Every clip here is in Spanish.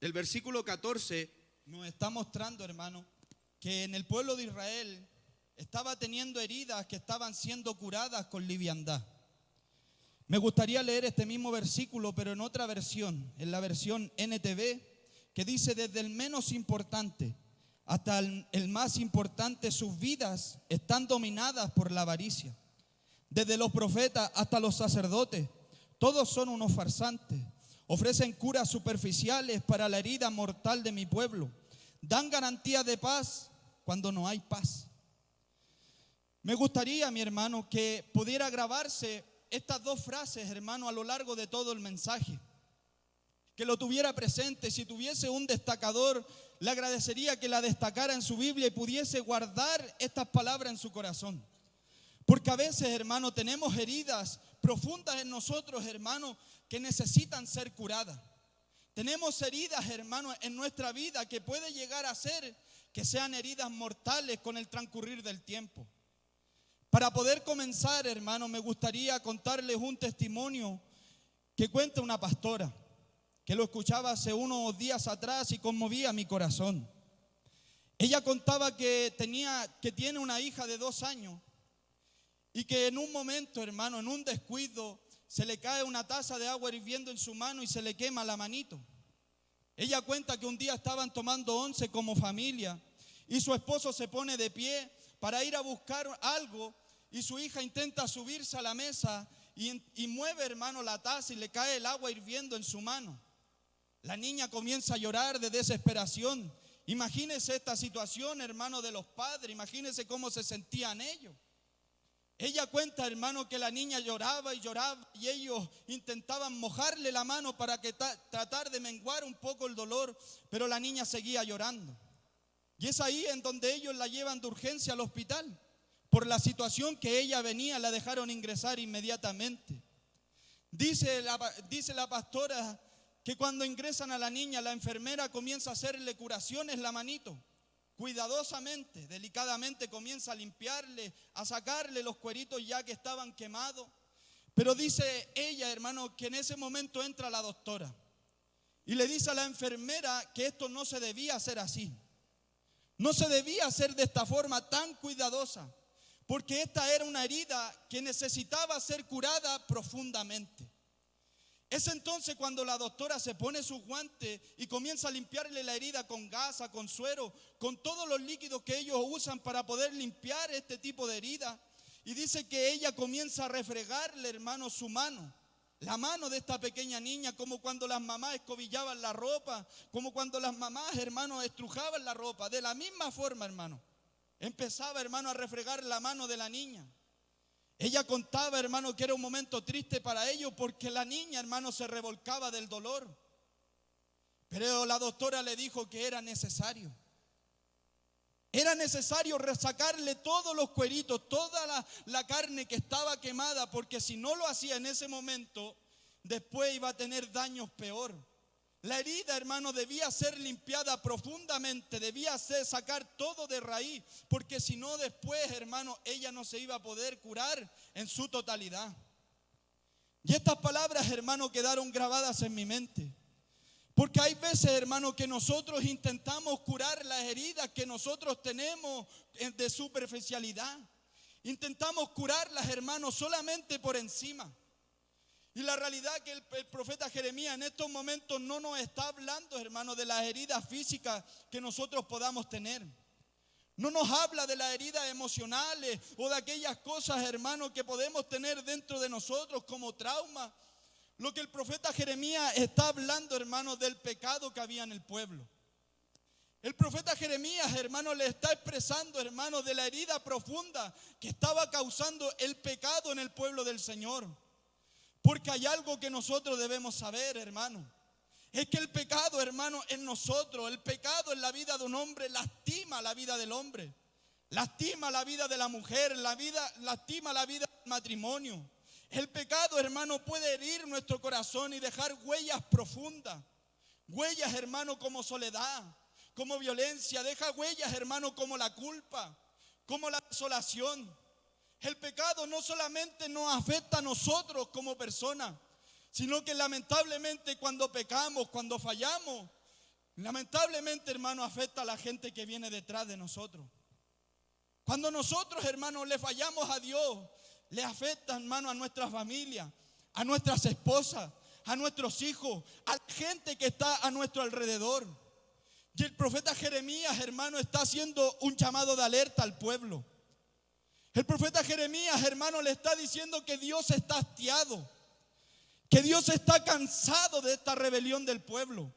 del versículo 14, nos está mostrando, hermano, que en el pueblo de Israel estaba teniendo heridas que estaban siendo curadas con liviandad. Me gustaría leer este mismo versículo, pero en otra versión, en la versión NTV, que dice: desde el menos importante hasta el más importante, sus vidas están dominadas por la avaricia. Desde los profetas hasta los sacerdotes, todos son unos farsantes. Ofrecen curas superficiales para la herida mortal de mi pueblo. Dan garantía de paz cuando no hay paz. Me gustaría, mi hermano, que pudiera grabarse estas dos frases, hermano, a lo largo de todo el mensaje. Que lo tuviera presente. Si tuviese un destacador, le agradecería que la destacara en su Biblia y pudiese guardar estas palabras en su corazón. Porque a veces, hermano, tenemos heridas profundas en nosotros, hermano, que necesitan ser curadas. Tenemos heridas, hermano, en nuestra vida que puede llegar a ser que sean heridas mortales con el transcurrir del tiempo. Para poder comenzar, hermano, me gustaría contarles un testimonio que cuenta una pastora, que lo escuchaba hace unos días atrás y conmovía mi corazón. Ella contaba que tiene una hija de 2 años y que en un momento, hermano, en un descuido, se le cae una taza de agua hirviendo en su mano y se le quema la manito. Ella cuenta que un día estaban tomando once como familia y su esposo se pone de pie para ir a buscar algo y su hija intenta subirse a la mesa y mueve, hermano, la taza y le cae el agua hirviendo en su mano. La niña comienza a llorar de desesperación. Imagínese esta situación, hermano, de los padres. Imagínese cómo se sentían ellos. Ella cuenta, hermano, que la niña lloraba y lloraba y ellos intentaban mojarle la mano para que tratar de menguar un poco el dolor, pero la niña seguía llorando. Y es ahí en donde ellos la llevan de urgencia al hospital. Por la situación que ella venía, la dejaron ingresar inmediatamente. Dice la pastora que cuando ingresan a la niña, la enfermera comienza a hacerle curaciones la manito. Cuidadosamente, delicadamente comienza a limpiarle, a sacarle los cueritos ya que estaban quemados. Pero dice ella, hermano, que en ese momento entra la doctora y le dice a la enfermera que esto no se debía hacer así. No se debía hacer de esta forma tan cuidadosa, porque esta era una herida que necesitaba ser curada profundamente. Es entonces cuando la doctora se pone sus guantes y comienza a limpiarle la herida con gasa, con suero, con todos los líquidos que ellos usan para poder limpiar este tipo de herida. Y dice que ella comienza a refregarle, hermano, su mano, la mano de esta pequeña niña, como cuando las mamás escobillaban la ropa, como cuando las mamás, hermano, estrujaban la ropa. De la misma forma, hermano, empezaba, hermano, a refregar la mano de la niña. Ella contaba, hermano, que era un momento triste para ellos porque la niña, hermano, se revolcaba del dolor. Pero la doctora le dijo que era necesario. Era necesario resacarle todos los cueritos, toda la carne que estaba quemada, porque si no lo hacía en ese momento, después iba a tener daños peor. La herida, hermano, debía ser limpiada profundamente, debía sacar todo de raíz, porque si no después, hermano, ella no se iba a poder curar en su totalidad. Y estas palabras, hermano, quedaron grabadas en mi mente. Porque hay veces, hermano, que nosotros intentamos curar las heridas que nosotros tenemos de superficialidad. Intentamos curarlas, hermano, solamente por encima. Y la realidad es que el profeta Jeremías en estos momentos no nos está hablando, hermano, de las heridas físicas que nosotros podamos tener. No nos habla de las heridas emocionales o de aquellas cosas, hermano, que podemos tener dentro de nosotros como trauma. Lo que el profeta Jeremías está hablando, hermano, del pecado que había en el pueblo. El profeta Jeremías, hermano, le está expresando, hermano, de la herida profunda que estaba causando el pecado en el pueblo del Señor. Porque hay algo que nosotros debemos saber, hermano. Es que el pecado, hermano, en nosotros, el pecado en la vida de un hombre lastima la vida del hombre. Lastima la vida de la mujer, lastima la vida del matrimonio. El pecado, hermano, puede herir nuestro corazón y dejar huellas profundas. Huellas, hermano, como soledad, como violencia. Deja huellas, hermano, como la culpa, como la desolación. El pecado no solamente nos afecta a nosotros como personas, sino que lamentablemente cuando pecamos, cuando fallamos, lamentablemente, hermano, afecta a la gente que viene detrás de nosotros. Cuando nosotros, hermanos, le fallamos a Dios, le afecta, hermano, a nuestra familia, a nuestras esposas, a nuestros hijos, a la gente que está a nuestro alrededor. Y el profeta Jeremías, hermano, está haciendo un llamado de alerta al pueblo. El profeta Jeremías, hermano, le está diciendo que Dios está hastiado, que Dios está cansado de esta rebelión del pueblo.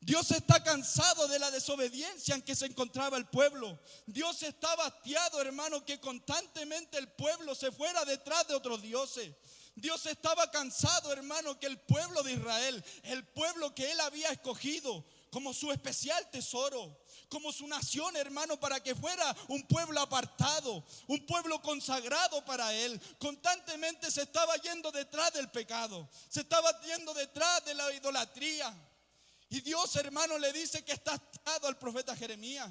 Dios está cansado de la desobediencia en que se encontraba el pueblo. Dios estaba hastiado, hermano, que constantemente el pueblo se fuera detrás de otros dioses. Dios estaba cansado, hermano, que el pueblo de Israel, el pueblo que Él había escogido como su especial tesoro, como su nación, hermano, para que fuera un pueblo apartado, un pueblo consagrado para Él, constantemente se estaba yendo detrás del pecado, se estaba yendo detrás de la idolatría. Y Dios, hermano, le dice que está hastiado al profeta Jeremías.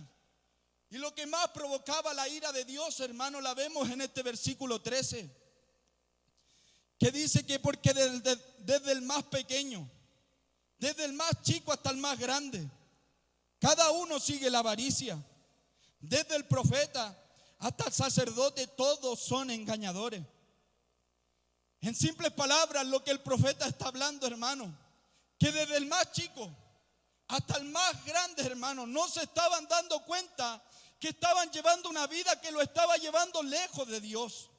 Y lo que más provocaba la ira de Dios, hermano, la vemos en este versículo 13. Que dice que porque desde el más pequeño, desde el más chico hasta el más grande, cada uno sigue la avaricia. Desde el profeta hasta el sacerdote, todos son engañadores. En simples palabras, lo que el profeta está hablando, hermano, que desde el más chico hasta el más grande, hermano, no se estaban dando cuenta que estaban llevando una vida que lo estaba llevando lejos de Dios.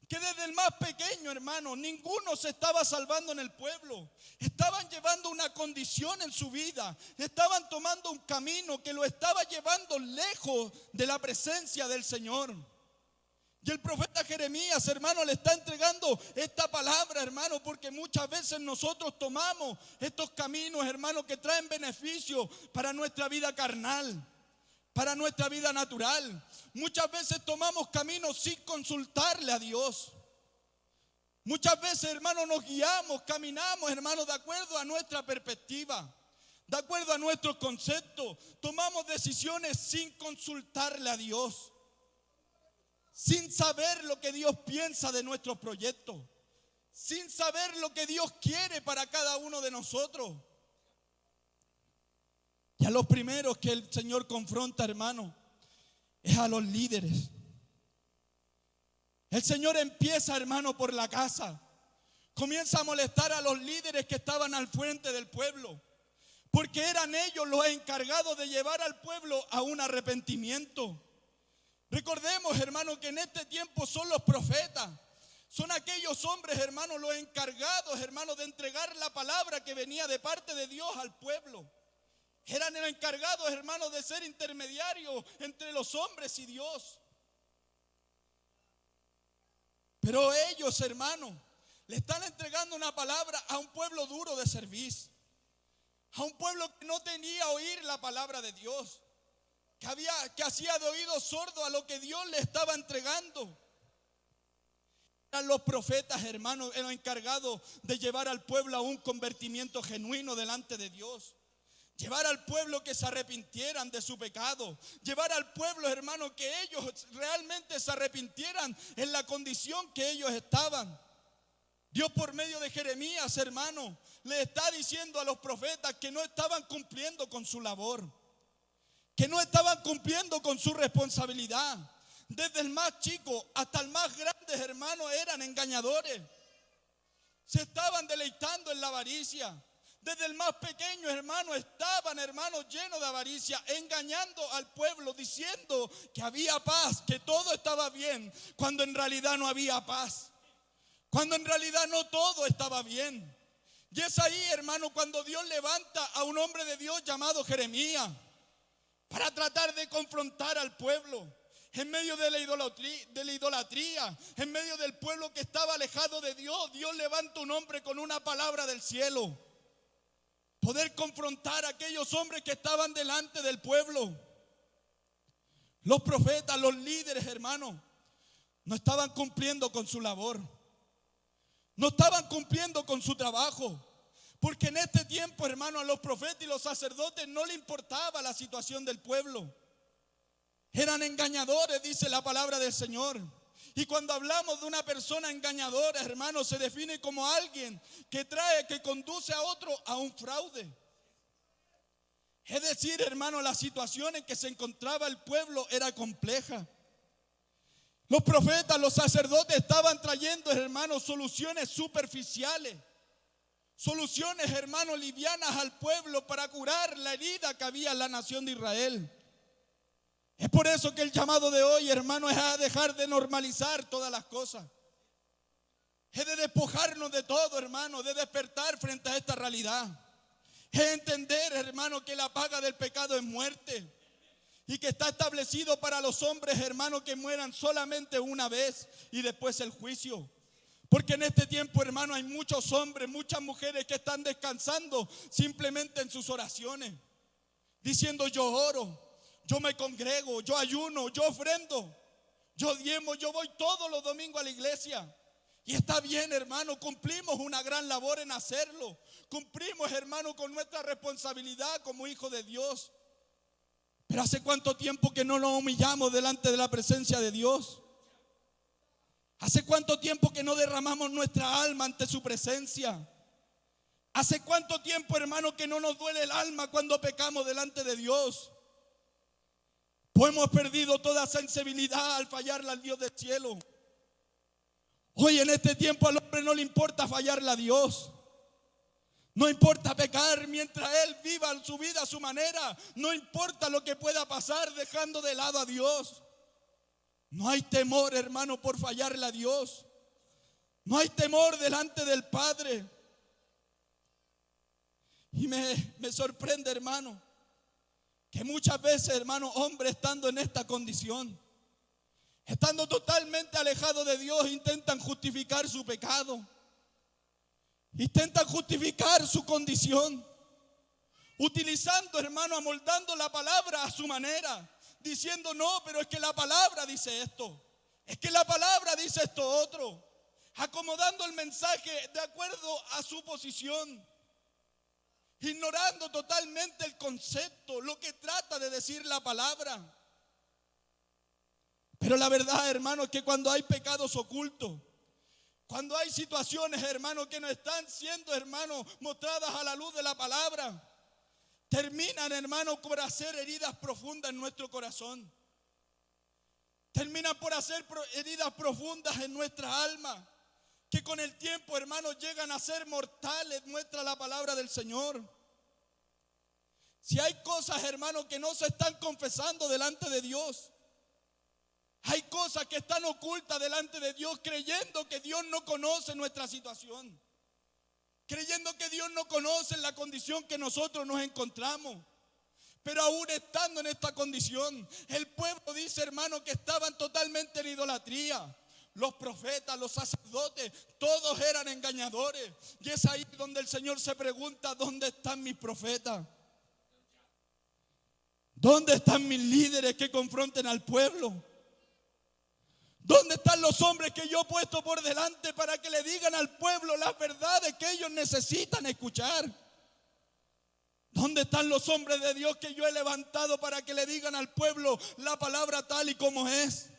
Que desde el más pequeño, hermano, ninguno se estaba salvando en el pueblo. Estaban llevando una condición en su vida. Estaban tomando un camino que lo estaba llevando lejos de la presencia del Señor. Y el profeta Jeremías, hermano, le está entregando esta palabra, hermano, porque muchas veces nosotros tomamos estos caminos, hermano, que traen beneficio para nuestra vida carnal, para nuestra vida natural. Muchas veces tomamos caminos sin consultarle a Dios. Muchas veces, hermano, nos guiamos, caminamos, hermano, de acuerdo a nuestra perspectiva, de acuerdo a nuestros conceptos. Tomamos decisiones sin consultarle a Dios, sin saber lo que Dios piensa de nuestros proyectos, sin saber lo que Dios quiere para cada uno de nosotros. Y a los primeros que el Señor confronta, hermano, es a los líderes. El Señor empieza, hermano, por la casa. Comienza a molestar a los líderes que estaban al frente del pueblo, porque eran ellos los encargados de llevar al pueblo a un arrepentimiento. Recordemos, hermano, que en este tiempo son los profetas, son aquellos hombres, hermano, los encargados, hermano, de entregar la palabra que venía de parte de Dios al pueblo. Eran los encargados, hermano, de ser intermediarios entre los hombres y Dios. Pero ellos, hermano, le están entregando una palabra a un pueblo duro de servir, a un pueblo que no tenía oír la palabra de Dios, que hacía de oído sordo a lo que Dios le estaba entregando. Eran los profetas, hermanos, los encargados de llevar al pueblo a un convertimiento genuino delante de Dios. Llevar al pueblo que se arrepintieran de su pecado. Llevar al pueblo, hermano, que ellos realmente se arrepintieran en la condición que ellos estaban. Dios, por medio de Jeremías, hermano, le está diciendo a los profetas que no estaban cumpliendo con su labor, que no estaban cumpliendo con su responsabilidad. Desde el más chico hasta el más grande, hermano, eran engañadores. Se estaban deleitando en la avaricia. Desde el más pequeño, hermano, estaban, hermanos, llenos de avaricia, engañando al pueblo, diciendo que había paz, que todo estaba bien, cuando en realidad no había paz, cuando en realidad no todo estaba bien. Y es ahí, hermano, cuando Dios levanta a un hombre de Dios llamado Jeremías para tratar de confrontar al pueblo en medio de la idolatría, en medio del pueblo que estaba alejado de Dios. Dios levanta un hombre con una palabra del cielo, poder confrontar a aquellos hombres que estaban delante del pueblo. Los profetas, los líderes, hermanos, no estaban cumpliendo con su labor, no estaban cumpliendo con su trabajo. Porque en este tiempo, hermano, a los profetas y los sacerdotes no le importaba la situación del pueblo. Eran engañadores, dice la palabra del Señor. Y cuando hablamos de una persona engañadora, hermano, se define como alguien que conduce a otro a un fraude. Es decir, hermano, la situación en que se encontraba el pueblo era compleja. Los profetas, los sacerdotes estaban trayendo, hermanos, soluciones superficiales. Soluciones, hermanos, livianas al pueblo para curar la herida que había en la nación de Israel. Es por eso que el llamado de hoy, hermano, es a dejar de normalizar todas las cosas. Es de despojarnos de todo, hermano, de despertar frente a esta realidad. Es entender, hermano, que la paga del pecado es muerte. Y que está establecido para los hombres, hermano, que mueran solamente una vez y después el juicio. Porque en este tiempo, hermano, hay muchos hombres, muchas mujeres que están descansando simplemente en sus oraciones. Diciendo: yo oro, yo me congrego, yo ayuno, yo ofrendo, yo diezmo, yo voy todos los domingos a la iglesia. Y está bien, hermano, cumplimos una gran labor en hacerlo. Cumplimos, hermano, con nuestra responsabilidad como hijos de Dios. Pero ¿hace cuánto tiempo que no nos humillamos delante de la presencia de Dios? ¿Hace cuánto tiempo que no derramamos nuestra alma ante su presencia? ¿Hace cuánto tiempo, hermano, que no nos duele el alma cuando pecamos delante de Dios? Pues hemos perdido toda sensibilidad al fallarle al Dios del cielo. Hoy en este tiempo al hombre no le importa fallarle a Dios. No importa pecar mientras él viva su vida a su manera. No importa lo que pueda pasar dejando de lado a Dios. No hay temor, hermano, por fallarle a Dios. No hay temor delante del Padre. Y me sorprende, hermano, que muchas veces, hermano, hombres estando en esta condición, estando totalmente alejados de Dios, intentan justificar su pecado. Intentan justificar su condición. Utilizando, hermano, amoldando la palabra a su manera. Diciendo: no, pero es que la palabra dice esto. Es que la palabra dice esto otro. Acomodando el mensaje de acuerdo a su posición. Ignorando totalmente el concepto, lo que trata de decir la palabra. Pero la verdad, hermano, es que cuando hay pecados ocultos, cuando hay situaciones, hermano, que no están siendo, hermano, mostradas a la luz de la palabra, terminan, hermano, por hacer heridas profundas en nuestro corazón. Terminan por hacer heridas profundas en nuestra alma, que con el tiempo, hermano, llegan a ser mortales, muestra la palabra del Señor. Si hay cosas, hermano, que no se están confesando delante de Dios, hay cosas que están ocultas delante de Dios, creyendo que Dios no conoce nuestra situación, creyendo que Dios no conoce la condición que nosotros nos encontramos. Pero aún estando en esta condición, el pueblo dice, hermano, que estaban totalmente en idolatría. Los profetas, los sacerdotes, todos eran engañadores. Y es ahí donde el Señor se pregunta: ¿dónde están mis profetas? ¿Dónde están mis líderes que confronten al pueblo? ¿Dónde están los hombres que yo he puesto por delante para que le digan al pueblo las verdades que ellos necesitan escuchar? ¿Dónde están los hombres de Dios que yo he levantado para que le digan al pueblo la palabra tal y como es?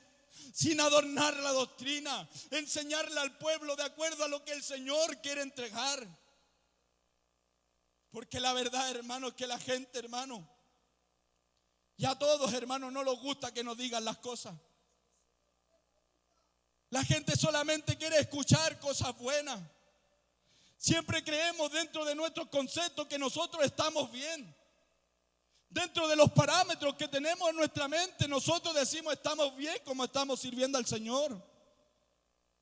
Sin adornar la doctrina, enseñarle al pueblo de acuerdo a lo que el Señor quiere entregar. Porque la verdad, hermano, es que la gente, hermano, y a todos, hermano, no nos gusta que nos digan las cosas. La gente solamente quiere escuchar cosas buenas. Siempre creemos dentro de nuestros conceptos que nosotros estamos bien. Dentro de los parámetros que tenemos en nuestra mente, nosotros decimos: estamos bien como estamos sirviendo al Señor.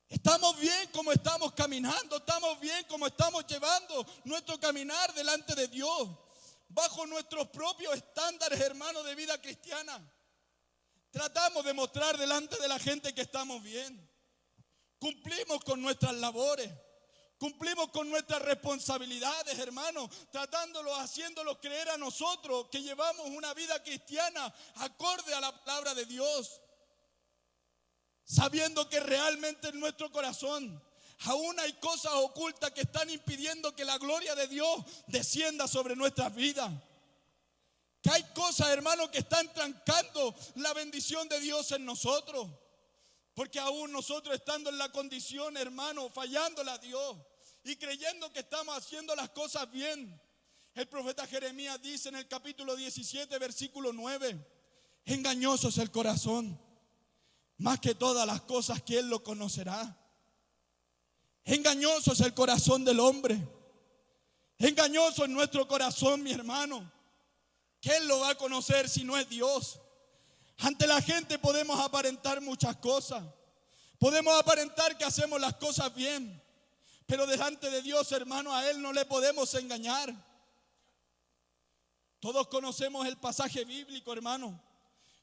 Estamos bien como estamos caminando. Estamos bien como estamos llevando nuestro caminar delante de Dios, bajo nuestros propios estándares, hermanos, de vida cristiana. Tratamos de mostrar delante de la gente que estamos bien. Cumplimos con nuestras labores. Cumplimos con nuestras responsabilidades, hermanos, tratándolos, haciéndolos creer a nosotros que llevamos una vida cristiana acorde a la palabra de Dios. Sabiendo que realmente en nuestro corazón aún hay cosas ocultas que están impidiendo que la gloria de Dios descienda sobre nuestras vidas. Que hay cosas, hermanos, que están trancando la bendición de Dios en nosotros. Porque aún nosotros estando en la condición, hermano, fallándole a Dios y creyendo que estamos haciendo las cosas bien, El profeta Jeremías dice en el capítulo 17, versículo 9, engañoso es el corazón, más que todas las cosas que él lo conocerá. Engañoso es el corazón del hombre. Engañoso es nuestro corazón, mi hermano. ¿Quién lo va a conocer si no es Dios? Ante la gente podemos aparentar muchas cosas. Podemos aparentar que hacemos las cosas bien, pero delante de Dios, hermano, a Él no le podemos engañar. Todos conocemos el pasaje bíblico, hermano,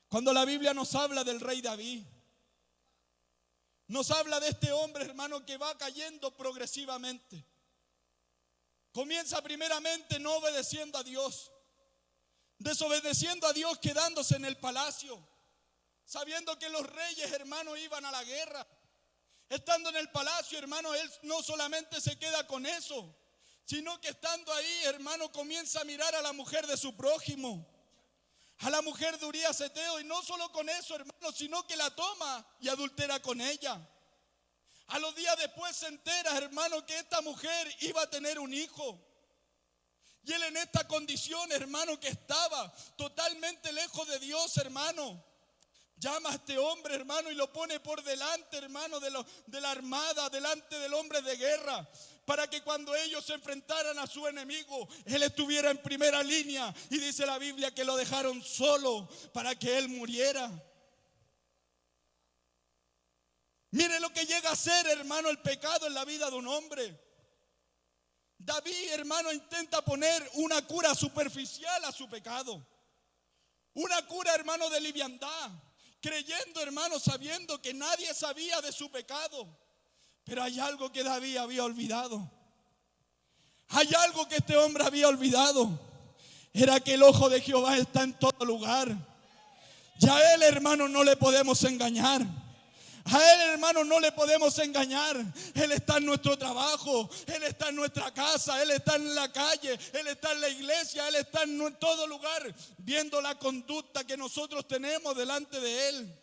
cuando la Biblia nos habla del rey David. Nos habla de este hombre, hermano, que va cayendo progresivamente. Comienza primeramente no obedeciendo a Dios, desobedeciendo a Dios, quedándose en el palacio, sabiendo que los reyes, hermano, iban a la guerra. Estando en el palacio, hermano, él no solamente se queda con eso, sino que estando ahí, hermano, comienza a mirar a la mujer de su prójimo, a la mujer de Urías Eteo, y no solo con eso, hermano, sino que la toma y adultera con ella. A los días después se entera, hermano, que esta mujer iba a tener un hijo. Y él en esta condición, hermano, que estaba totalmente lejos de Dios, hermano, llama a este hombre, hermano, y lo pone por delante, hermano, de la armada, delante del hombre de guerra, para que cuando ellos se enfrentaran a su enemigo, él estuviera en primera línea. Y dice la Biblia que lo dejaron solo para que él muriera. Mire lo que llega a ser, hermano, el pecado en la vida de un hombre. David, hermano, intenta poner una cura superficial a su pecado. Una cura, hermano, de liviandad, creyendo, hermano, sabiendo que nadie sabía de su pecado. Pero hay algo que David había olvidado. Hay algo que este hombre había olvidado. Era que el ojo de Jehová está en todo lugar. Ya a él, hermano, no le podemos engañar. A él, hermano, no le podemos engañar. Él está en nuestro trabajo, Él está en nuestra casa, Él está en la calle, Él está en la iglesia, Él está en todo lugar, viendo la conducta que nosotros tenemos delante de Él.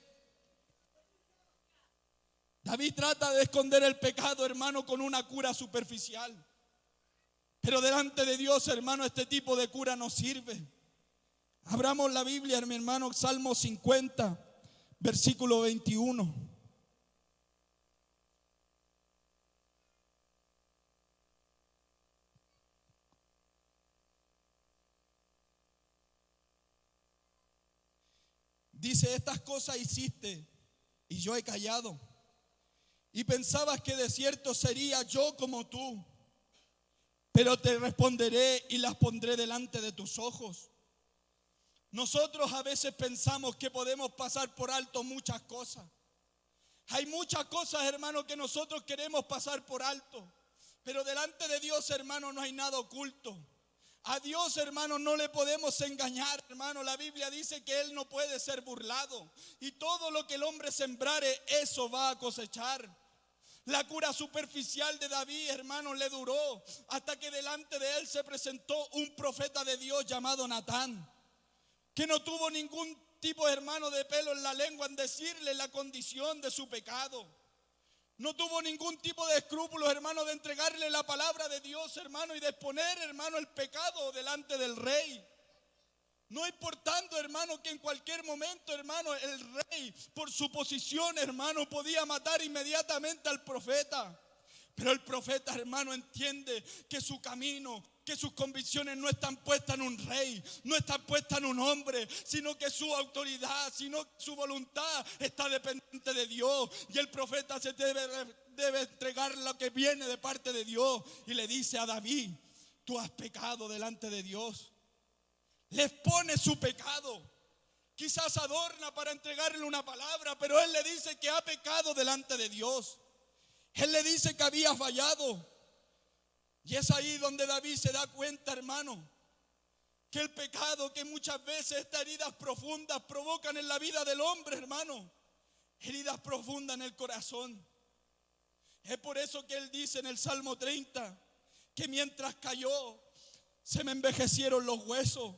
David trata de esconder el pecado, hermano, con una cura superficial. Pero delante de Dios, hermano, este tipo de cura no sirve. Abramos la Biblia, mi hermano, Salmo 50, versículo 21. Dice, estas cosas hiciste y yo he callado. Y pensabas que de cierto sería yo como tú. Pero te responderé y las pondré delante de tus ojos. Nosotros a veces pensamos que podemos pasar por alto muchas cosas. Hay muchas cosas, hermano, que nosotros queremos pasar por alto. Pero delante de Dios, hermano, no hay nada oculto. A Dios, hermano, no le podemos engañar, hermano. La Biblia dice que Él no puede ser burlado. Y todo lo que el hombre sembrare, eso va a cosechar. La cura superficial de David, hermano, le duró hasta que delante de él se presentó un profeta de Dios llamado Natán, que no tuvo ningún tipo, hermano, de pelo en la lengua en decirle la condición de su pecado. No tuvo ningún tipo de escrúpulos, hermano, de entregarle la palabra de Dios, hermano, y de exponer, hermano, el pecado delante del rey. No importando, hermano, que en cualquier momento, hermano, el rey, por su posición, hermano, podía matar inmediatamente al profeta. Pero el profeta, hermano, entiende que su camino, que sus convicciones no están puestas en un rey, no están puestas en un hombre, sino que su autoridad, sino su voluntad está dependiente de Dios. Y el profeta se debe entregar lo que viene de parte de Dios. Y le dice a David, tú has pecado delante de Dios. Les pone su pecado. Quizás adorna para entregarle una palabra, pero él le dice que ha pecado delante de Dios. Él le dice que había fallado. Y es ahí donde David se da cuenta, hermano, que el pecado, que muchas veces estas heridas profundas provocan en la vida del hombre, hermano, heridas profundas en el corazón. Es por eso que él dice en el Salmo 30 que mientras cayó se me envejecieron los huesos.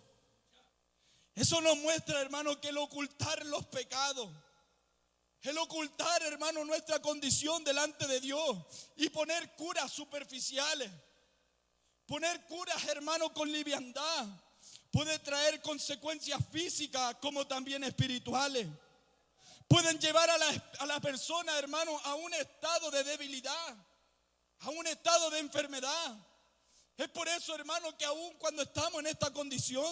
Eso nos muestra, hermano, que el ocultar los pecados, el ocultar, hermano, nuestra condición delante de Dios y poner curas superficiales, Poner curas, hermano, con liviandad puede traer consecuencias físicas como también espirituales. Pueden llevar a la persona, hermano, a un estado de debilidad, a un estado de enfermedad. Es por eso, hermano, que aún cuando estamos en esta condición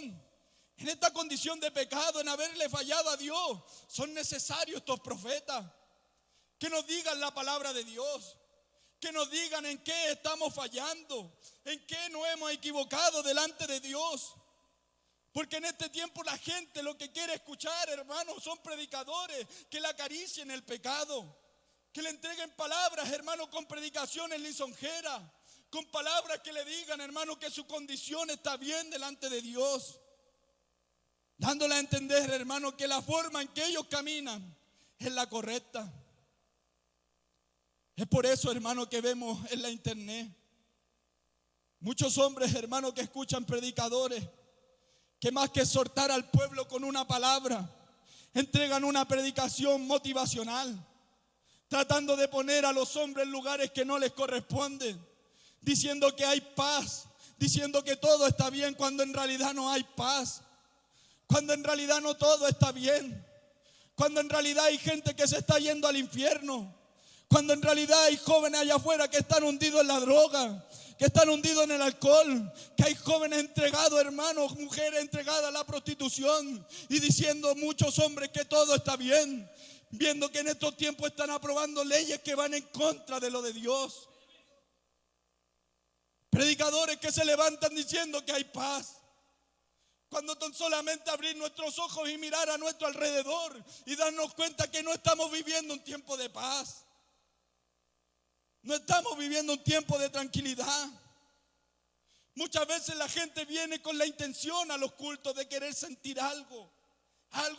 de pecado, en haberle fallado a Dios, son necesarios estos profetas que nos digan la palabra de Dios, que nos digan en qué estamos fallando, en qué nos hemos equivocado delante de Dios. Porque en este tiempo la gente lo que quiere escuchar, hermano, son predicadores que le acaricien el pecado, que le entreguen palabras, hermano, con predicaciones lisonjeras, con palabras que le digan, hermano, que su condición está bien delante de Dios, dándole a entender, hermano, que la forma en que ellos caminan es la correcta. Es por eso, hermano, que vemos en la internet muchos hombres, hermano, que escuchan predicadores que más que exhortar al pueblo con una palabra, entregan una predicación motivacional, tratando de poner a los hombres en lugares que no les corresponden, diciendo que hay paz, diciendo que todo está bien, cuando en realidad no hay paz, cuando en realidad no todo está bien, cuando en realidad hay gente que se está yendo al infierno, cuando en realidad hay jóvenes allá afuera que están hundidos en la droga, que están hundidos en el alcohol, que hay jóvenes entregados, hermanos, mujeres entregadas a la prostitución, y diciendo muchos hombres que todo está bien, viendo que en estos tiempos están aprobando leyes que van en contra de lo de Dios. Predicadores que se levantan diciendo que hay paz, cuando tan solamente abrir nuestros ojos y mirar a nuestro alrededor y darnos cuenta que no estamos viviendo un tiempo de paz. No estamos viviendo un tiempo de tranquilidad. Muchas veces la gente viene con la intención a los cultos de querer sentir algo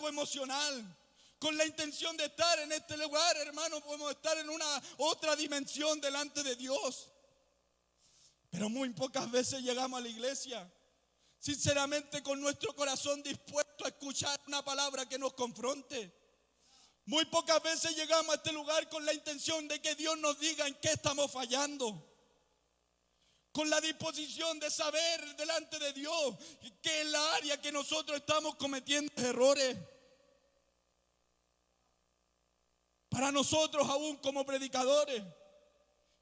emocional, con la intención de estar en este lugar, hermano, podemos estar en una otra dimensión delante de Dios. Pero muy pocas veces llegamos a la iglesia, sinceramente, con nuestro corazón dispuesto a escuchar una palabra que nos confronte. Muy pocas veces llegamos a este lugar con la intención de que Dios nos diga en qué estamos fallando, con la disposición de saber delante de Dios que en la área que nosotros estamos cometiendo errores. Para nosotros, aún como predicadores,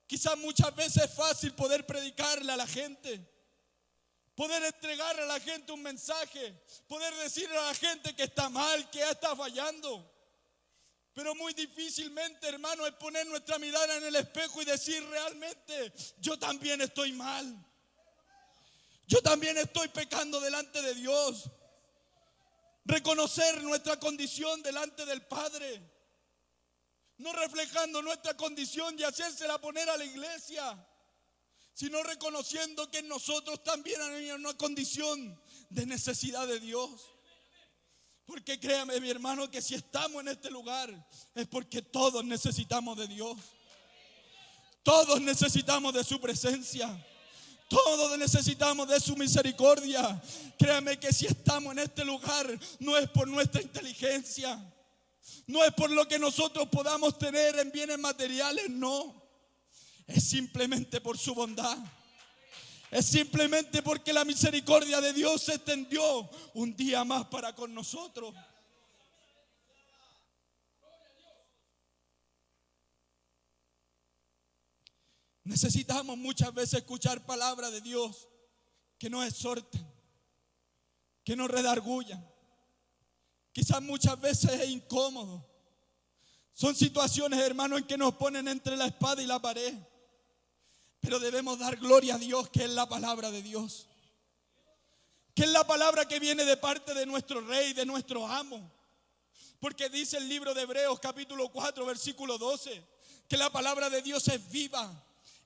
quizás muchas veces es fácil poder predicarle a la gente, poder entregarle a la gente un mensaje, poder decirle a la gente que está mal, que está fallando. Pero muy difícilmente, hermano, es poner nuestra mirada en el espejo y decir realmente, yo también estoy mal. Yo también estoy pecando delante de Dios. Reconocer nuestra condición delante del Padre. No reflejando nuestra condición y hacérsela poner a la iglesia, sino reconociendo que en nosotros también hay una condición de necesidad de Dios. Porque créame, mi hermano, que si estamos en este lugar es porque todos necesitamos de Dios. Todos necesitamos de su presencia. Todos necesitamos de su misericordia. Créame que si estamos en este lugar no es por nuestra inteligencia, no es por lo que nosotros podamos tener en bienes materiales, no. Es simplemente por su bondad. Es simplemente porque la misericordia de Dios se extendió un día más para con nosotros. Necesitamos muchas veces escuchar palabras de Dios que nos exhorten, que nos redarguyan. Quizás muchas veces es incómodo. Son situaciones, hermano, en que nos ponen entre la espada y la pared. Pero debemos dar gloria a Dios, que es la palabra de Dios, que es la palabra que viene de parte de nuestro Rey, de nuestro amo. Porque dice el libro de Hebreos capítulo 4 versículo 12 que la palabra de Dios es viva,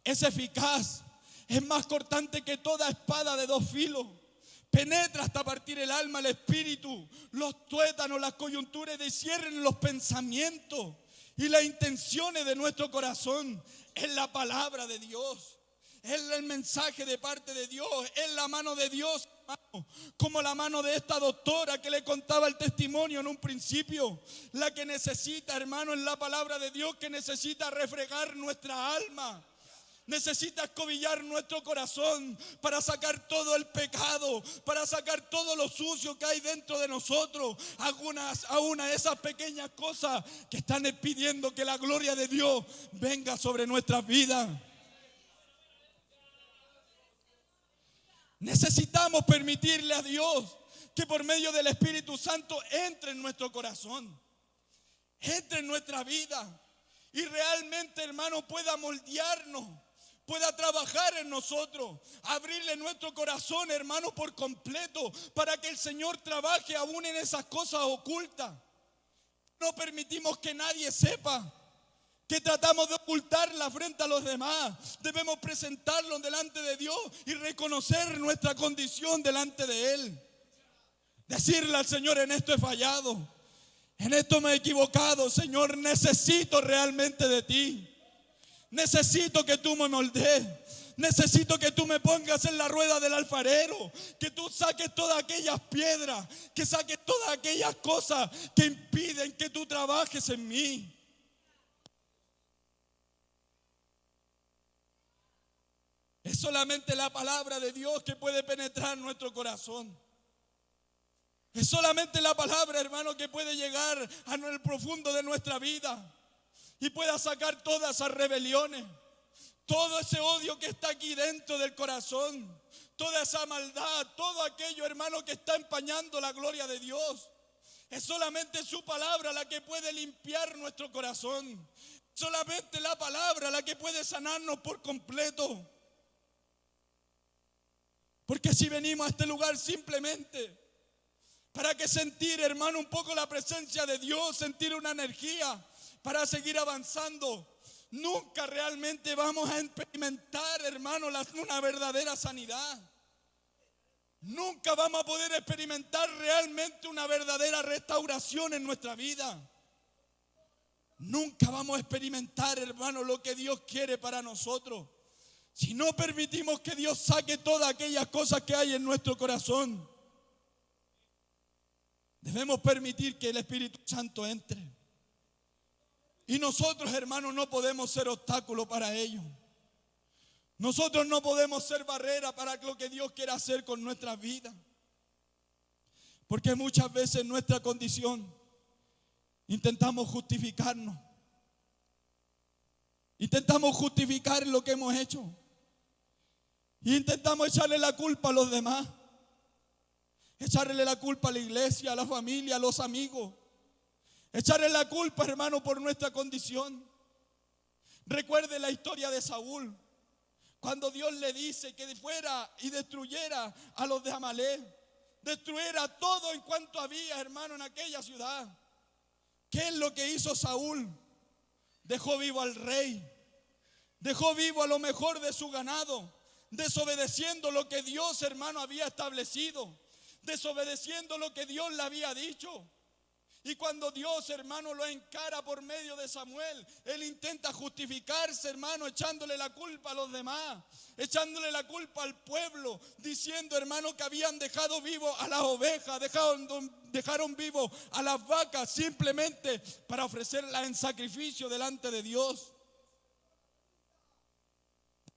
es eficaz, es más cortante que toda espada de dos filos, penetra hasta partir el alma, el espíritu, los tuétanos, las coyunturas, y discierne los pensamientos y las intenciones de nuestro corazón. Es la palabra de Dios, es el mensaje de parte de Dios, es la mano de Dios, hermano, como la mano de esta doctora que le contaba el testimonio en un principio. La que necesita, hermano, es la palabra de Dios, que necesita refregar nuestra alma, Necesita escobillar nuestro corazón para sacar todo el pecado, para sacar todo lo sucio que hay dentro de nosotros. Aún a esas pequeñas cosas que están pidiendo que la gloria de Dios venga sobre nuestras vidas. Necesitamos permitirle a Dios que por medio del Espíritu Santo entre en nuestro corazón, entre en nuestra vida y realmente, hermano, pueda moldearnos, pueda trabajar en nosotros, abrirle nuestro corazón, hermano, por completo, para que el Señor trabaje aún en esas cosas ocultas. No permitimos que nadie sepa, que tratamos de ocultarla frente a los demás. Debemos presentarlo delante de Dios y reconocer nuestra condición delante de Él. Decirle al Señor: en esto he fallado, en esto me he equivocado, Señor, necesito realmente de ti. Necesito que tú me moldees. Necesito que tú me pongas en la rueda del alfarero, que tú saques todas aquellas piedras, que saques todas aquellas cosas que impiden que tú trabajes en mí. Es solamente la palabra de Dios que puede penetrar nuestro corazón. Es solamente la palabra, hermano, que puede llegar a el profundo de nuestra vida y pueda sacar todas esas rebeliones, todo ese odio que está aquí dentro del corazón, toda esa maldad, todo aquello, hermano, que está empañando la gloria de Dios. Es solamente su palabra la que puede limpiar nuestro corazón. Solamente la palabra la que puede sanarnos por completo. Porque si venimos a este lugar simplemente para que sentir, hermano, un poco la presencia de Dios, sentir una energía para seguir avanzando, nunca realmente vamos a experimentar, hermano, una verdadera sanidad. Nunca vamos a poder experimentar realmente una verdadera restauración en nuestra vida. Nunca vamos a experimentar, hermano, lo que Dios quiere para nosotros, si no permitimos que Dios saque todas aquellas cosas que hay en nuestro corazón. Debemos permitir que el Espíritu Santo entre. Y nosotros, hermanos, no podemos ser obstáculo para ello. Nosotros no podemos ser barrera para lo que Dios quiere hacer con nuestras vidas. Porque muchas veces en nuestra condición intentamos justificarnos. Intentamos justificar lo que hemos hecho. Y intentamos echarle la culpa a los demás. Echarle la culpa a la iglesia, a la familia, a los amigos. Echarle la culpa, hermano, por nuestra condición. Recuerde la historia de Saúl, cuando Dios le dice que fuera y destruyera a los de Amalek, destruyera todo en cuanto había, hermano, en aquella ciudad. ¿Qué es lo que hizo Saúl? Dejó vivo al rey, dejó vivo a lo mejor de su ganado, desobedeciendo lo que Dios, hermano, había establecido, desobedeciendo lo que Dios le había dicho. Y cuando Dios, hermano, lo encara por medio de Samuel, él intenta justificarse, hermano, echándole la culpa a los demás, echándole la culpa al pueblo, diciendo, hermano, que habían dejado vivo a las ovejas, dejaron vivo a las vacas, simplemente para ofrecerlas en sacrificio delante de Dios.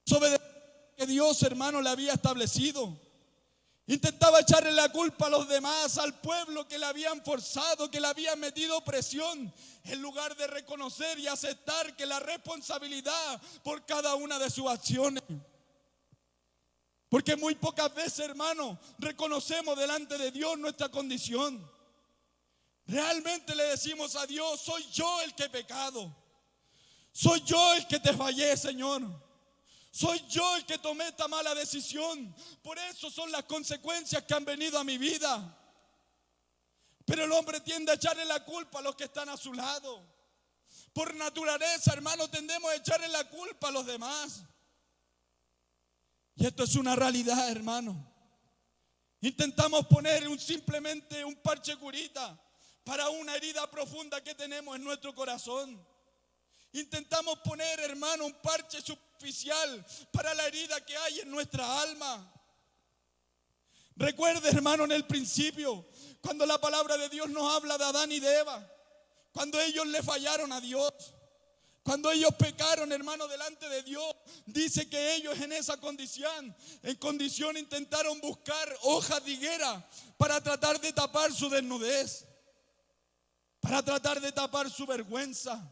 Desobedecer que Dios, hermano, le había establecido. Intentaba echarle la culpa a los demás, al pueblo que le habían forzado, que le habían metido presión, en lugar de reconocer y aceptar que la responsabilidad por cada una de sus acciones. Porque muy pocas veces, hermano, reconocemos delante de Dios nuestra condición. Realmente le decimos a Dios: soy yo el que he pecado, soy yo el que te fallé, Señor. Soy yo el que tomé esta mala decisión. Por eso son las consecuencias que han venido a mi vida. Pero el hombre tiende a echarle la culpa a los que están a su lado. Por naturaleza, hermano, tendemos a echarle la culpa a los demás. Y esto es una realidad, hermano. Intentamos poner simplemente un parche curita para una herida profunda que tenemos en nuestro corazón. Intentamos poner, hermano, un parche superficial para la herida que hay en nuestra alma. Recuerde, hermano, en el principio, cuando la palabra de Dios nos habla de Adán y de Eva, cuando ellos le fallaron a Dios, Cuando ellos pecaron, hermano, delante de Dios, dice que ellos en esa condición intentaron buscar hojas de higuera para tratar de tapar su desnudez, para tratar de tapar su vergüenza.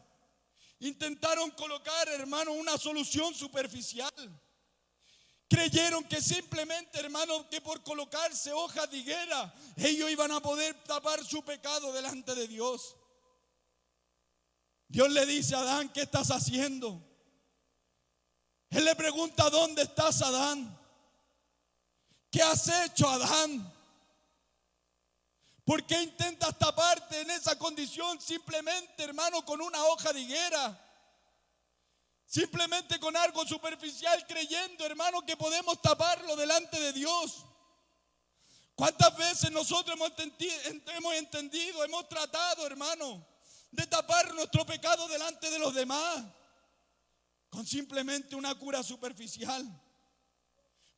Intentaron colocar, hermano, una solución superficial. Creyeron que simplemente, hermano, que por colocarse hojas de higuera, ellos iban a poder tapar su pecado delante de Dios. Dios le dice a Adán: ¿qué estás haciendo? Él le pregunta: ¿dónde estás, Adán? ¿Qué has hecho, Adán? ¿Por qué intentas taparte en esa condición simplemente, hermano, con una hoja de higuera? Simplemente con algo superficial, creyendo, hermano, que podemos taparlo delante de Dios. ¿Cuántas veces nosotros hemos entendido, hemos tratado, hermano, de tapar nuestro pecado delante de los demás con simplemente una cura superficial?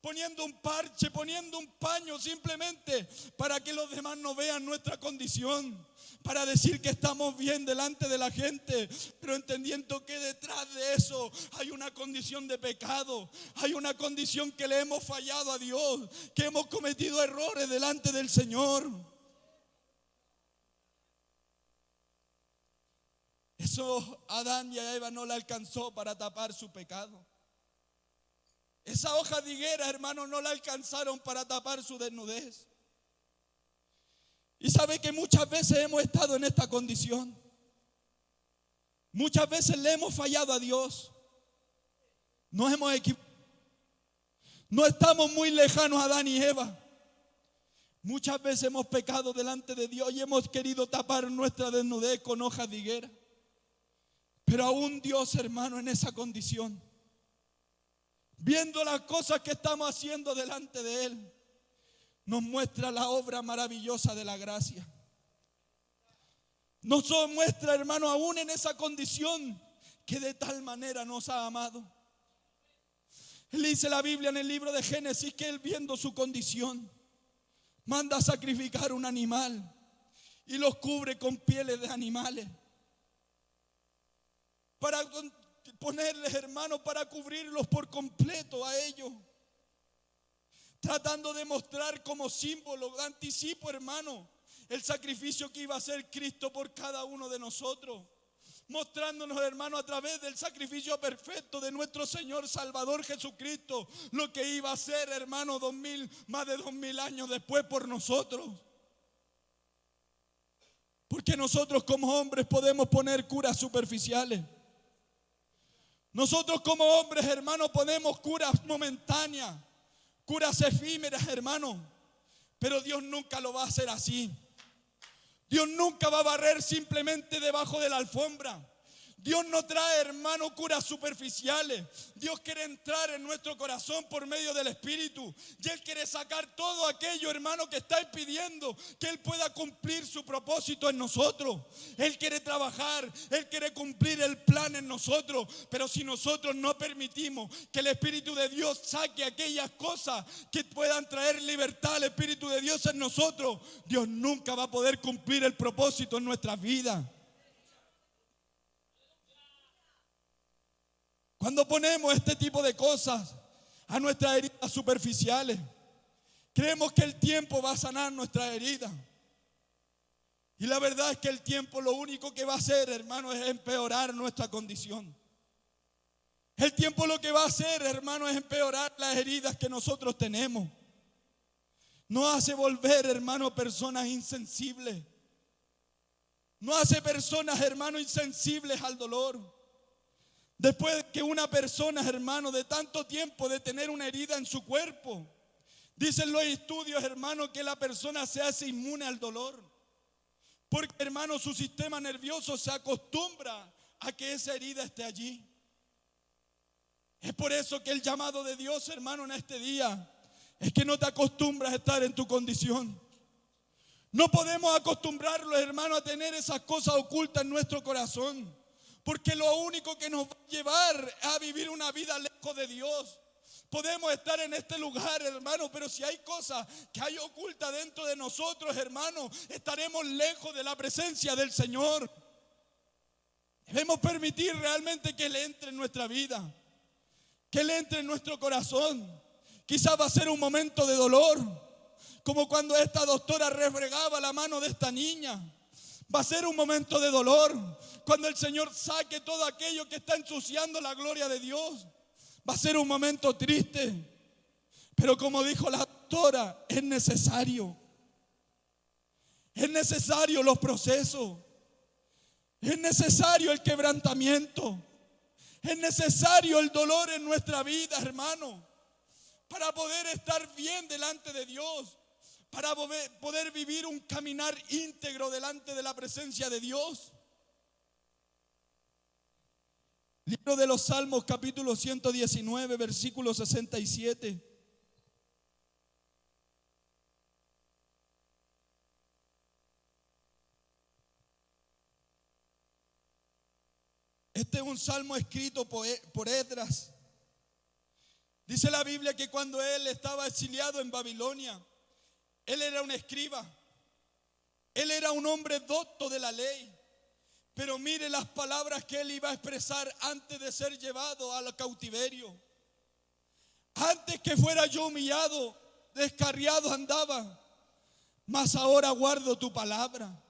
Poniendo un parche, poniendo un paño simplemente para que los demás no vean nuestra condición, para decir que estamos bien delante de la gente, pero entendiendo que detrás de eso hay una condición de pecado, hay una condición que le hemos fallado a Dios, que hemos cometido errores delante del Señor. Eso a Adán y a Eva no le alcanzó para tapar su pecado. Esa hoja de higuera, hermano, no la alcanzaron para tapar su desnudez. Y sabe que muchas veces hemos estado en esta condición. Muchas veces le hemos fallado a Dios. Nos hemos equivocado. No estamos muy lejanos a Adán y Eva. Muchas veces hemos pecado delante de Dios y hemos querido tapar nuestra desnudez con hojas de higuera. Pero aún Dios, hermano, en esa condición, viendo las cosas que estamos haciendo delante de Él, nos muestra la obra maravillosa de la gracia. Nos muestra, hermano, aún en esa condición, que de tal manera nos ha amado. Él dice la Biblia en el libro de Génesis que Él, viendo su condición, manda a sacrificar un animal y los cubre con pieles de animales para ponerles, hermano, para cubrirlos por completo a ellos, tratando de mostrar como símbolo, anticipo, hermano, el sacrificio que iba a hacer Cristo por cada uno de nosotros, mostrándonos, hermano, a través del sacrificio perfecto de nuestro Señor Salvador Jesucristo, lo que iba a hacer, hermano, más de 2000 años después por nosotros. Porque nosotros como hombres podemos poner curas superficiales. Nosotros como hombres, hermano, ponemos curas momentáneas, curas efímeras, hermano. Pero Dios nunca lo va a hacer así. Dios nunca va a barrer simplemente debajo de la alfombra. Dios no trae, hermano, curas superficiales. Dios quiere entrar en nuestro corazón por medio del Espíritu. Y Él quiere sacar todo aquello, hermano, que está impidiendo que Él pueda cumplir su propósito en nosotros. Él quiere trabajar, Él quiere cumplir el plan en nosotros. Pero si nosotros no permitimos que el Espíritu de Dios saque aquellas cosas que puedan traer libertad al Espíritu de Dios en nosotros, Dios nunca va a poder cumplir el propósito en nuestras vidas. Cuando ponemos este tipo de cosas a nuestras heridas superficiales, creemos que el tiempo va a sanar nuestras heridas. Y la verdad es que el tiempo lo único que va a hacer, hermano, es empeorar nuestra condición. El tiempo lo que va a hacer, hermano, es empeorar las heridas que nosotros tenemos. Nos hace volver, hermano, personas insensibles. Nos hace personas, hermano, insensibles al dolor. Después de que una persona, hermano, de tanto tiempo de tener una herida en su cuerpo, dicen los estudios, hermano, que la persona se hace inmune al dolor. Porque, hermano, su sistema nervioso se acostumbra a que esa herida esté allí. Es por eso que el llamado de Dios, hermano, en este día, es que no te acostumbras a estar en tu condición. No podemos acostumbrarlos, hermano, a tener esas cosas ocultas en nuestro corazón. Porque lo único que nos va a llevar a vivir una vida lejos de Dios. Podemos estar en este lugar, hermano, pero si hay cosas que hay ocultas dentro de nosotros, hermano, estaremos lejos de la presencia del Señor. Debemos permitir realmente que Él entre en nuestra vida, que Él entre en nuestro corazón. Quizás va a ser un momento de dolor, como cuando esta doctora refregaba la mano de esta niña. Va a ser un momento de dolor cuando el Señor saque todo aquello que está ensuciando la gloria de Dios. Va a ser un momento triste, pero como dijo la doctora, es necesario. Es necesario los procesos. Es necesario el quebrantamiento. Es necesario el dolor en nuestra vida, hermano, para poder estar bien delante de Dios, para poder vivir un caminar íntegro delante de la presencia de Dios. Libro de los Salmos, capítulo 119, versículo 67. Este es un salmo escrito por Esdras. Dice la Biblia que cuando él estaba exiliado en Babilonia, él era un escriba, él era un hombre docto de la ley. Pero mire las palabras que él iba a expresar antes de ser llevado al cautiverio. Antes que fuera yo humillado, descarriado andaba, mas ahora guardo tu palabra.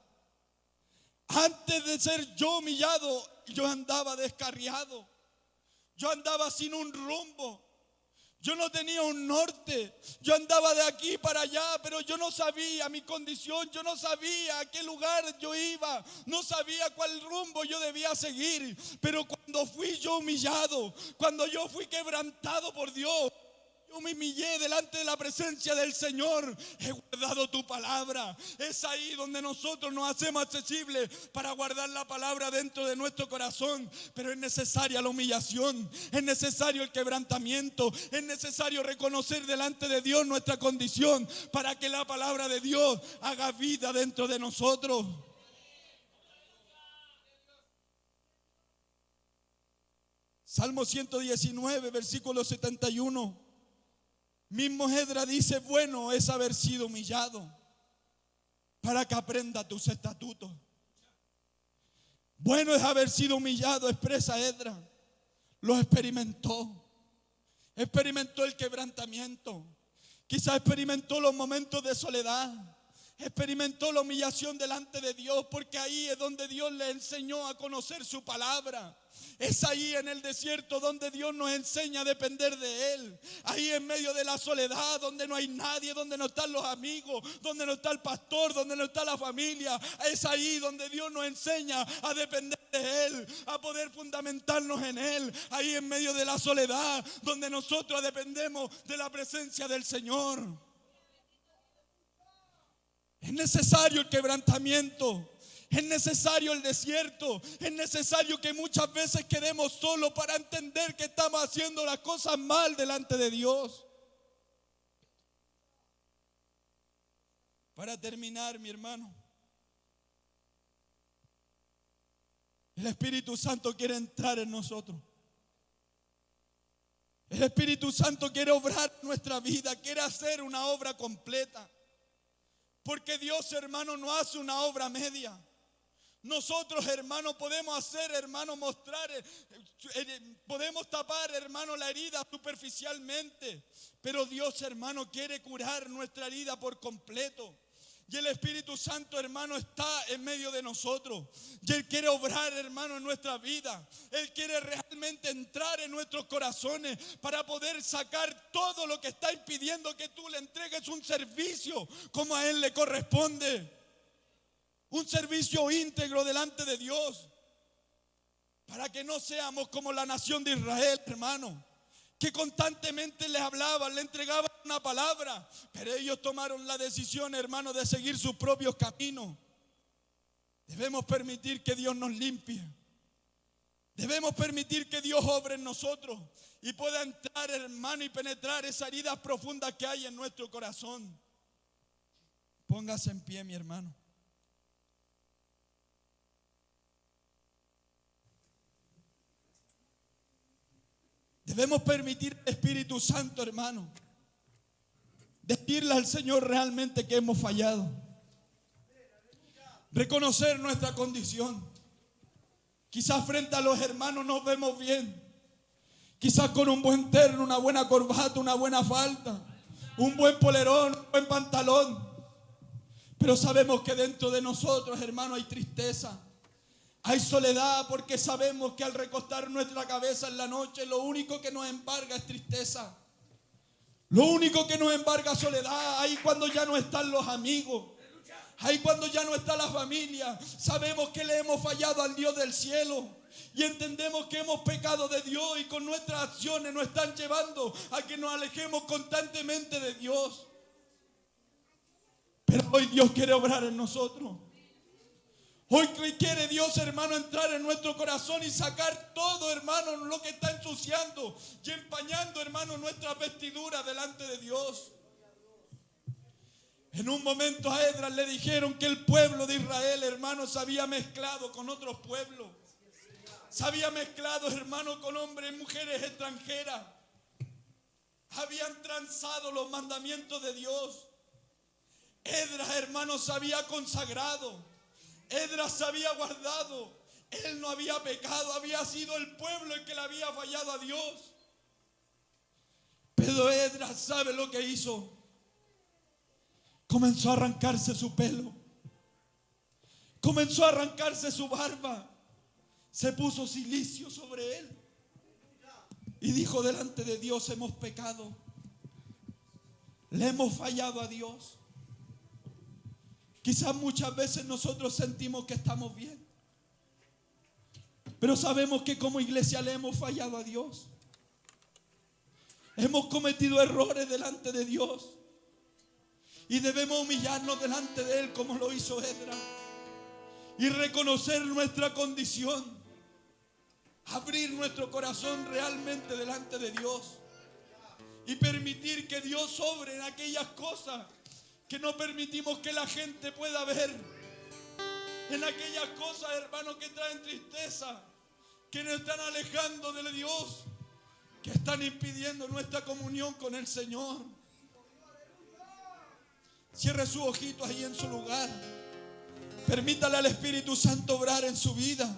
Antes de ser yo humillado, yo andaba descarriado. Yo andaba sin un rumbo. Yo no tenía un norte. Yo andaba de aquí para allá, pero yo no sabía mi condición. Yo no sabía a qué lugar yo iba. No sabía cuál rumbo yo debía seguir. Pero cuando fui yo humillado, cuando yo fui quebrantado por Dios, yo me humillé delante de la presencia del Señor. He guardado tu palabra. Es ahí donde nosotros nos hacemos accesibles para guardar la palabra dentro de nuestro corazón. Pero es necesaria la humillación, es necesario el quebrantamiento, es necesario reconocer delante de Dios nuestra condición para que la palabra de Dios haga vida dentro de nosotros. Salmo 119, versículo 71. Mismo Esdras dice: bueno es haber sido humillado para que aprenda tus estatutos. Bueno es haber sido humillado, expresa Esdras. Lo experimentó. Experimentó el quebrantamiento. Quizá experimentó los momentos de soledad. Experimentó la humillación delante de Dios, porque ahí es donde Dios le enseñó a conocer su palabra. Es ahí en el desierto donde Dios nos enseña a depender de Él. Ahí en medio de la soledad, donde no hay nadie, donde no están los amigos, donde no está el pastor, donde no está la familia. Es ahí donde Dios nos enseña a depender de Él, a poder fundamentarnos en Él. Ahí en medio de la soledad, donde nosotros dependemos de la presencia del Señor. Es necesario el quebrantamiento. Es necesario el desierto. Es necesario que muchas veces quedemos solos para entender que estamos haciendo las cosas mal delante de Dios. Para terminar, mi hermano, el Espíritu Santo quiere entrar en nosotros. El Espíritu Santo quiere obrar nuestra vida, quiere hacer una obra completa. Porque Dios, hermano, no hace una obra media. Nosotros, hermano, podemos hacer, hermano, mostrar, podemos tapar, hermano, la herida superficialmente. Pero Dios, hermano, quiere curar nuestra herida por completo. Y el Espíritu Santo, hermano, está en medio de nosotros. Y Él quiere obrar, hermano, en nuestra vida. Él quiere realmente entrar en nuestros corazones para poder sacar todo lo que está impidiendo que tú le entregues un servicio como a Él le corresponde. Un servicio íntegro delante de Dios. Para que no seamos como la nación de Israel, hermano, que constantemente les hablaban, le entregaban una palabra, pero ellos tomaron la decisión, hermano, de seguir sus propios caminos. Debemos permitir que Dios nos limpie. Debemos permitir que Dios obre en nosotros y pueda entrar, hermano, y penetrar esas heridas profundas que hay en nuestro corazón. Póngase en pie, mi hermano. Debemos permitir al Espíritu Santo, hermano, decirle al Señor realmente que hemos fallado. Reconocer nuestra condición. Quizás frente a los hermanos nos vemos bien. Quizás con un buen terno, una buena corbata, una buena falda, un buen polerón, un buen pantalón. Pero sabemos que dentro de nosotros, hermano, hay tristeza. Hay soledad, porque sabemos que al recostar nuestra cabeza en la noche, lo único que nos embarga es tristeza. Lo único que nos embarga es soledad. Ahí cuando ya no están los amigos. Ahí cuando ya no está la familia. Sabemos que le hemos fallado al Dios del cielo. Y entendemos que hemos pecado de Dios y con nuestras acciones nos están llevando a que nos alejemos constantemente de Dios. Pero hoy Dios quiere obrar en nosotros. Hoy quiere Dios, hermano, entrar en nuestro corazón y sacar todo, hermano, lo que está ensuciando y empañando, hermano, nuestras vestiduras delante de Dios. En un momento a Esdras le dijeron que el pueblo de Israel, hermano, se había mezclado con otros pueblos. Se había mezclado, hermano, con hombres y mujeres extranjeras. Habían transado los mandamientos de Dios. Esdras, hermano, se había consagrado. Esdras se había guardado. Él no había pecado. Había sido el pueblo el que le había fallado a Dios. Pero Esdras, ¿sabe lo que hizo? Comenzó a arrancarse su pelo. Comenzó a arrancarse su barba. Se puso cilicio sobre él. Y dijo delante de Dios: hemos pecado. Le hemos fallado a Dios. Quizás muchas veces nosotros sentimos que estamos bien. Pero sabemos que como iglesia le hemos fallado a Dios. Hemos cometido errores delante de Dios. Y debemos humillarnos delante de Él como lo hizo Esdras. Y reconocer nuestra condición. Abrir nuestro corazón realmente delante de Dios. Y permitir que Dios obre en aquellas cosas que no permitimos que la gente pueda ver. En aquellas cosas, hermanos, que traen tristeza. Que nos están alejando de Dios. Que están impidiendo nuestra comunión con el Señor. Cierre sus ojitos ahí en su lugar. Permítale al Espíritu Santo obrar en su vida.